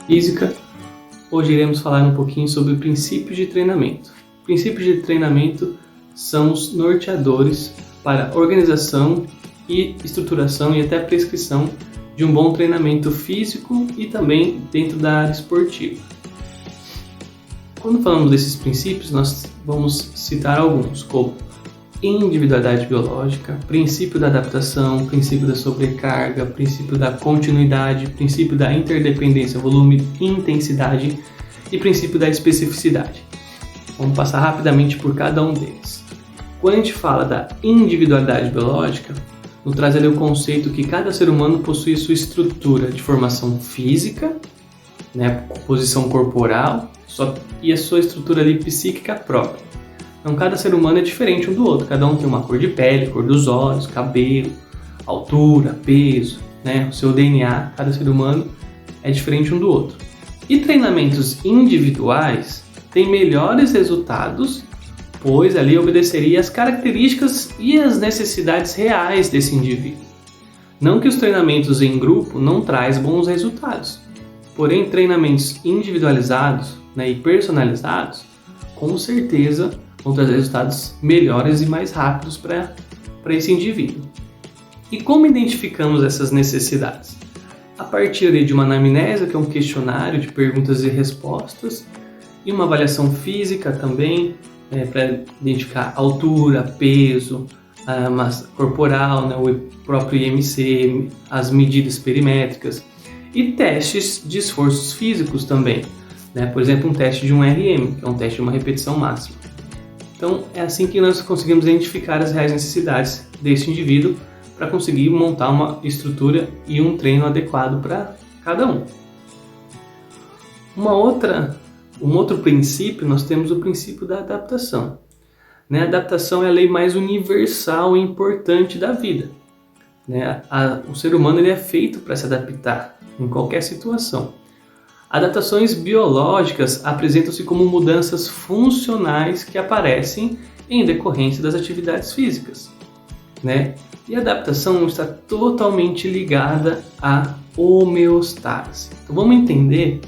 física. Hoje iremos falar um pouquinho sobre princípios de treinamento. Princípios de treinamento são os norteadores para a organização e estruturação e até prescrição de um bom treinamento físico e também dentro da área esportiva. Quando falamos desses princípios, nós vamos citar alguns, como individualidade biológica, princípio da adaptação, princípio da sobrecarga, princípio da continuidade, princípio da interdependência, volume e intensidade e princípio da especificidade. Vamos passar rapidamente por cada um deles. Quando a gente fala da individualidade biológica, nos traz ali o conceito que cada ser humano possui sua estrutura de formação física, composição corporal e a sua estrutura ali psíquica própria. Então, cada ser humano é diferente um do outro. Cada um tem uma cor de pele, cor dos olhos, cabelo, altura, peso, o seu DNA. Cada ser humano é diferente um do outro. E treinamentos individuais têm melhores resultados, pois ali obedeceria às características e às necessidades reais desse indivíduo. Não que os treinamentos em grupo não trazem bons resultados. Porém, treinamentos individualizados e personalizados, com certeza, vão trazer resultados melhores e mais rápidos para esse indivíduo. E como identificamos essas necessidades? A partir de uma anamnese, que é um questionário de perguntas e respostas, e uma avaliação física também, para identificar altura, peso, a massa corporal, o próprio IMC, as medidas perimétricas, e testes de esforços físicos também. Por exemplo, um teste de um RM, que é um teste de uma repetição máxima. Então, é assim que nós conseguimos identificar as reais necessidades desse indivíduo para conseguir montar uma estrutura e um treino adequado para cada um. Um outro princípio, nós temos o princípio da adaptação. A adaptação é a lei mais universal e importante da vida. O ser humano ele é feito para se adaptar em qualquer situação. Adaptações biológicas apresentam-se como mudanças funcionais que aparecem em decorrência das atividades físicas. E a adaptação está totalmente ligada à homeostase. Então vamos entender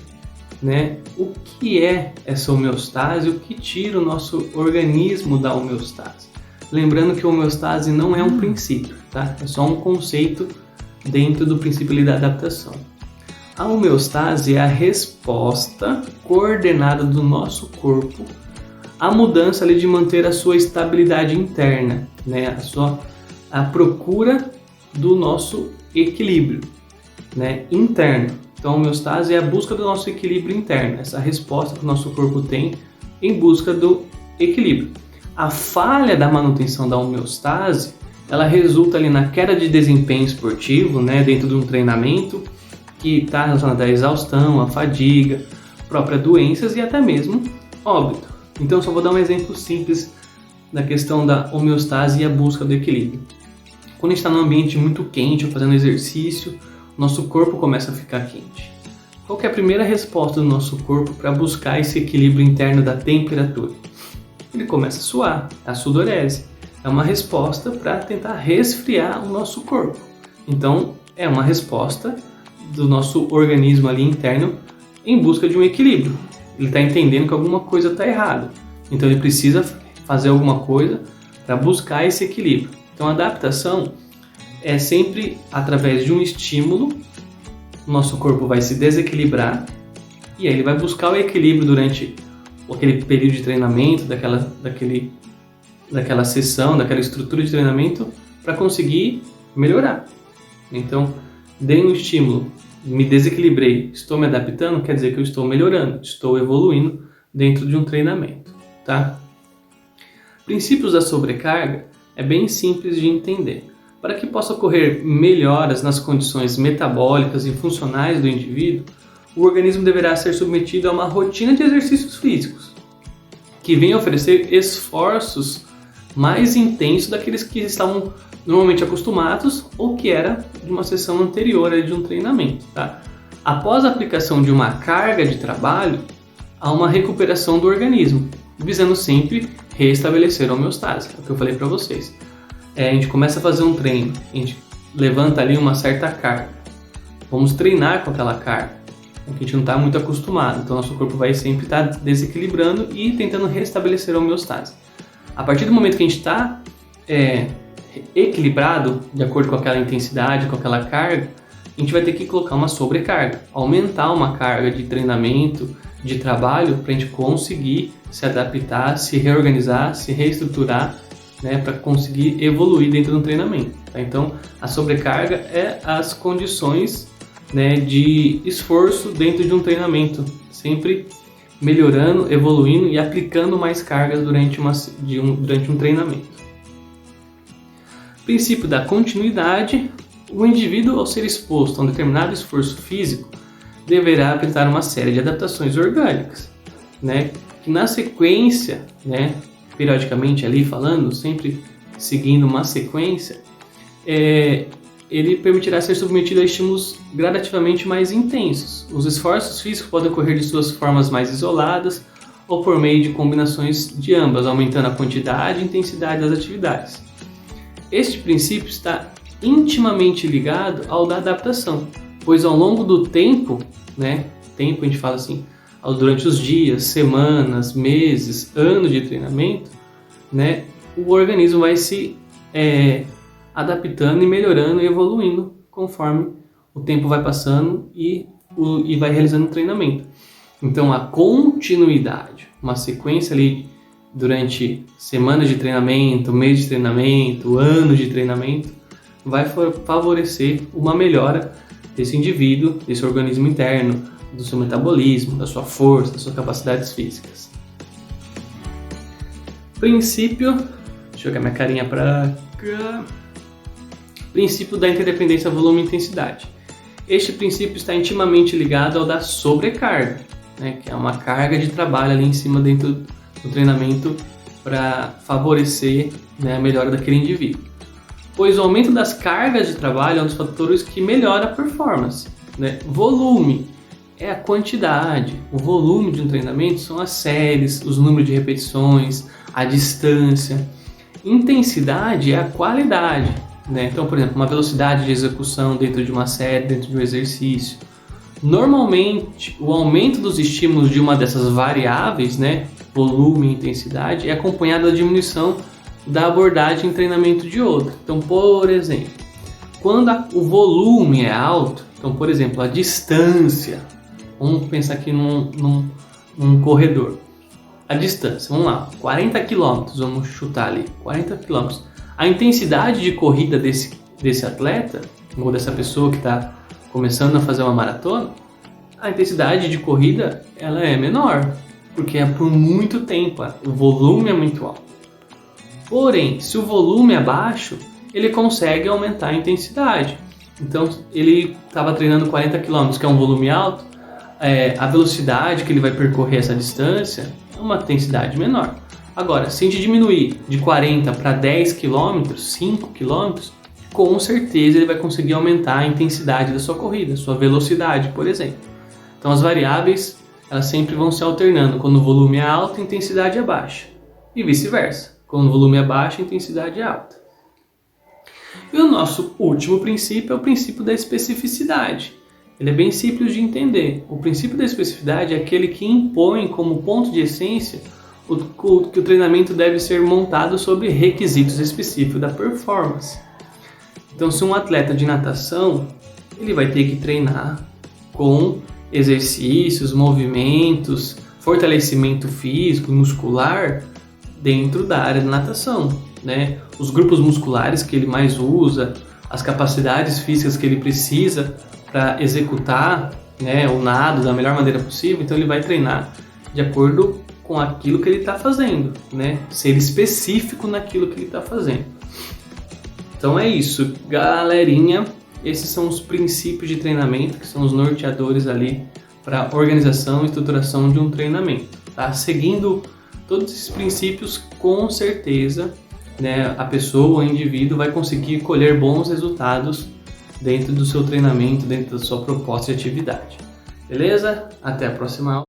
o que é essa homeostase, o que tira o nosso organismo da homeostase. Lembrando que a homeostase não é um princípio, é só um conceito dentro do princípio da adaptação. A homeostase é a resposta coordenada do nosso corpo à mudança de manter a sua estabilidade interna, a procura do nosso equilíbrio interno. Então, a homeostase é a busca do nosso equilíbrio interno, essa resposta que o nosso corpo tem em busca do equilíbrio. A falha da manutenção da homeostase, ela resulta ali na queda de desempenho esportivo, dentro de um treinamento, que está relacionada à exaustão, à fadiga, próprias doenças e até mesmo óbito. Então, só vou dar um exemplo simples da questão da homeostase e a busca do equilíbrio. Quando a gente está num ambiente muito quente ou fazendo exercício, nosso corpo começa a ficar quente. Qual que é a primeira resposta do nosso corpo para buscar esse equilíbrio interno da temperatura? Ele começa a suar, a sudorese. É uma resposta para tentar resfriar o nosso corpo. Então, é uma resposta do nosso organismo ali interno em busca de um equilíbrio. Ele está entendendo que alguma coisa está errada. Então ele precisa fazer alguma coisa para buscar esse equilíbrio. Então a adaptação é sempre através de um estímulo, o nosso corpo vai se desequilibrar e aí ele vai buscar o equilíbrio durante aquele período de treinamento, daquela sessão, daquela estrutura de treinamento para conseguir melhorar. Então, dei um estímulo, me desequilibrei, estou me adaptando, quer dizer que eu estou melhorando, estou evoluindo dentro de um treinamento, Princípios da sobrecarga é bem simples de entender. Para que possa ocorrer melhoras nas condições metabólicas e funcionais do indivíduo, o organismo deverá ser submetido a uma rotina de exercícios físicos, que vem oferecer esforços mais intensos daqueles que estavam normalmente acostumados ou que era de uma sessão anterior de um treinamento. Após a aplicação de uma carga de trabalho, há uma recuperação do organismo, visando sempre restabelecer a homeostase, é o que eu falei para vocês. A gente começa a fazer um treino, a gente levanta ali uma certa carga, vamos treinar com aquela carga, que a gente não está muito acostumado. Então, nosso corpo vai sempre estar desequilibrando e tentando restabelecer a homeostase. A partir do momento que a gente está equilibrado, de acordo com aquela intensidade, com aquela carga, a gente vai ter que colocar uma sobrecarga, aumentar uma carga de treinamento, de trabalho, para a gente conseguir se adaptar, se reorganizar, se reestruturar, né, para conseguir evoluir dentro do treinamento. Tá? Então, a sobrecarga é as condições, né, de esforço dentro de um treinamento, sempre melhorando, evoluindo e aplicando mais cargas durante um treinamento. Princípio da continuidade: o indivíduo, ao ser exposto a um determinado esforço físico, deverá apresentar uma série de adaptações orgânicas, né, que na sequência, né, periodicamente ali falando, sempre seguindo uma sequência, ele permitirá ser submetido a estímulos gradativamente mais intensos. Os esforços físicos podem ocorrer de suas formas mais isoladas ou por meio de combinações de ambas, aumentando a quantidade e intensidade das atividades. Este princípio está intimamente ligado ao da adaptação, pois ao longo do tempo, né, tempo a gente fala assim, durante os dias, semanas, meses, anos de treinamento, né, o organismo vai se adaptando e melhorando e evoluindo conforme o tempo vai passando e vai realizando o treinamento. Então a continuidade, uma sequência ali durante semanas de treinamento, meses de treinamento, anos de treinamento, vai favorecer uma melhora desse indivíduo, desse organismo interno, do seu metabolismo, da sua força, das suas capacidades físicas. Princípio, deixa eu jogar minha carinha pra cá. Princípio da interdependência volume e intensidade. Este princípio está intimamente ligado ao da sobrecarga, né, que é uma carga de trabalho ali em cima dentro do treinamento para favorecer, né, a melhora daquele indivíduo. Pois o aumento das cargas de trabalho é um dos fatores que melhora a performance, né? Volume é a quantidade, o volume de um treinamento são as séries, os números de repetições, a distância. Intensidade é a qualidade, né? Então, por exemplo, uma velocidade de execução dentro de uma série, dentro de um exercício. Normalmente, o aumento dos estímulos de uma dessas variáveis, né, volume e intensidade, é acompanhado da diminuição da abordagem em treinamento de outra. Então, por exemplo, quando o volume é alto, então, por exemplo, a distância, vamos pensar aqui num corredor. A distância, vamos lá, 40 km, vamos chutar ali, 40 km. A intensidade de corrida desse atleta, ou dessa pessoa que está começando a fazer uma maratona, a intensidade de corrida ela é menor, porque é por muito tempo, o volume é muito alto. Porém, se o volume é baixo, ele consegue aumentar a intensidade. Então, ele estava treinando 40 km, que é um volume alto, a velocidade que ele vai percorrer essa distância é uma intensidade menor. Agora, se a gente diminuir de 40 para 10 km, 5 km, com certeza ele vai conseguir aumentar a intensidade da sua corrida, sua velocidade, por exemplo. Então, as variáveis elas sempre vão se alternando. Quando o volume é alto, a intensidade é baixa. E vice-versa. Quando o volume é baixo, a intensidade é alta. E o nosso último princípio é o princípio da especificidade. Ele é bem simples de entender. O princípio da especificidade é aquele que impõe como ponto de essência que o treinamento deve ser montado sobre requisitos específicos da performance. Então, se um atleta de natação, ele vai ter que treinar com exercícios, movimentos, fortalecimento físico, muscular, dentro da área de natação, né? Os grupos musculares que ele mais usa, as capacidades físicas que ele precisa para executar, né, o nado da melhor maneira possível, então ele vai treinar de acordo com aquilo que ele está fazendo, né? Ser específico naquilo que ele está fazendo. Então é isso, galerinha. Esses são os princípios de treinamento, que são os norteadores ali para a organização e estruturação de um treinamento, tá? Seguindo todos esses princípios, com certeza, né, a pessoa, o indivíduo, vai conseguir colher bons resultados dentro do seu treinamento, dentro da sua proposta de atividade. Beleza? Até a próxima aula.